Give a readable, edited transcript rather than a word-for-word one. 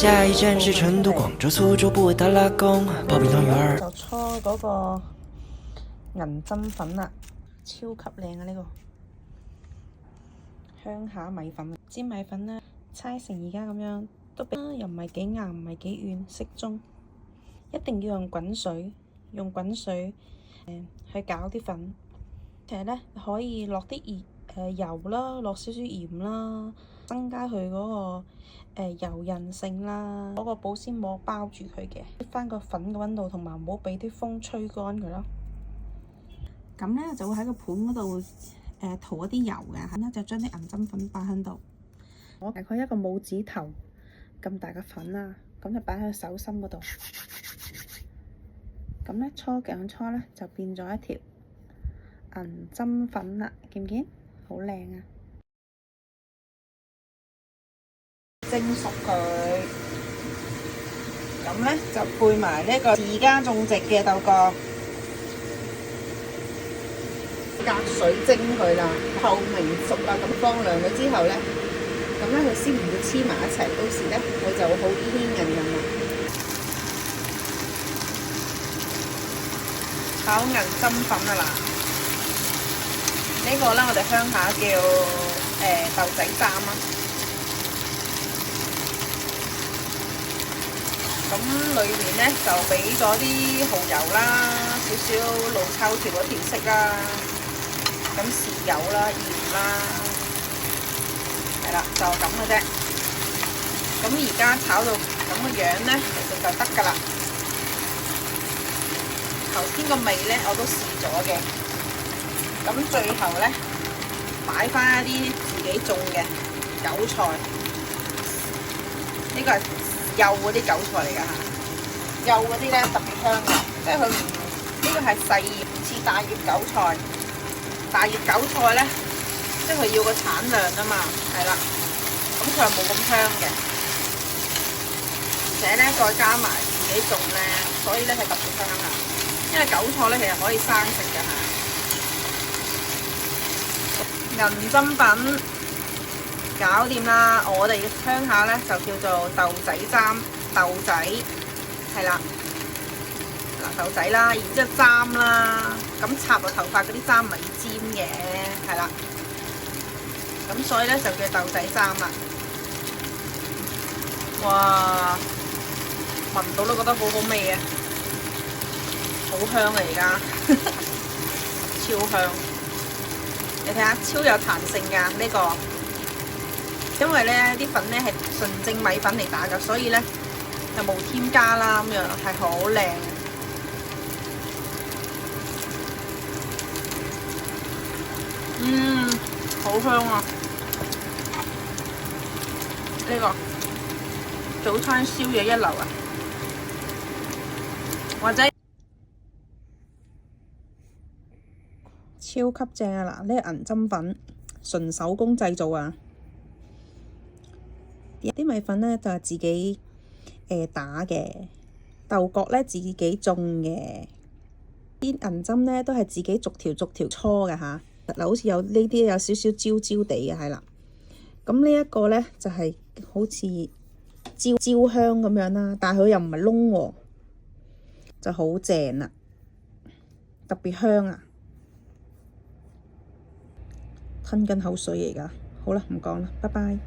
下一站是成都、廣州、蘇州、布達拉宮、刨冰湯圓。就搓嗰個銀針粉啦，超級靚啊！呢個鄉下米粉，煎米粉咧，搓成而家咁樣，都又唔係幾硬，唔係幾軟，適中。一定要用滾水，去攪啲粉。其實咧可以落啲油啦，落少少鹽啦，增加佢嗰個柔韌性啦，攞個保鮮膜包住佢嘅，翻個粉嘅溫度，同埋唔好俾啲風吹乾佢咯。咁咧就會喺個盤嗰度塗一啲油嘅，咁咧就將啲銀針粉擺喺度。我大概一個拇指頭咁大嘅粉啦，咁就擺喺手心嗰度。咁咧搓兩搓咧就變咗一條銀針粉啦，見唔見？好靚啊！蒸熟佢，咁咧就配埋呢個自家種植嘅豆角，隔水蒸佢啦，透明熟啦，咁放涼咗之後咧，咁咧佢先唔會黐埋一齊，到時咧佢就好煙煙韌韌啦。炒銀針粉啊嗱！呢個咧，我哋鄉下叫豆仔砧啊。咁裏面咧就俾咗啲蠔油啦，少少老抽調咗調色啦，咁豉油啦、鹽啦，係啦，就咁嘅啫。咁而家炒到咁嘅樣咧，其實就得㗎啦。頭先個味咧我都試咗嘅。咁最後咧，擺翻一啲自己種嘅韭菜，呢個係幼嗰啲韭菜嚟㗎嚇，幼嗰啲咧特別香嘅，即係佢唔呢個係細葉，唔似大葉韭菜。大葉韭菜咧，即係佢要個產量啊嘛，係啦，咁佢又冇咁香嘅，而且咧再加埋自己種咧，所以咧係特別香啊。因為韭菜咧其實可以生食㗎嚇。銀針粉搞掂啦，我哋鄉下咧就叫做豆仔砧，豆仔係啦，嗱豆仔啦，然之後砧啦，咁插落頭髮嗰啲砧咪尖嘅，係啦，咁所以咧就叫豆仔砧啦。哇，聞到都覺得好好味啊，好香啊而家，超香！你睇下，超有彈性㗎呢個，因為咧啲粉咧係純正米粉嚟打㗎，所以咧就冇添加啦，咁樣係好靚。好香啊！呢個早餐宵夜一流啊，或者超級正啊！嗱，呢個銀針粉純手工製造啊，啲米粉咧就係自己打嘅，豆角咧自己種嘅，啲銀針咧都係自己逐條搓嘅嚇。嗱，好似有呢啲有少少焦焦地嘅，係啦。咁呢一個咧就係好似焦香咁樣啦，但係佢又唔係燶喎，就好正啦，特別香啊！吞緊口水嚟㗎，好啦，唔講啦，拜拜。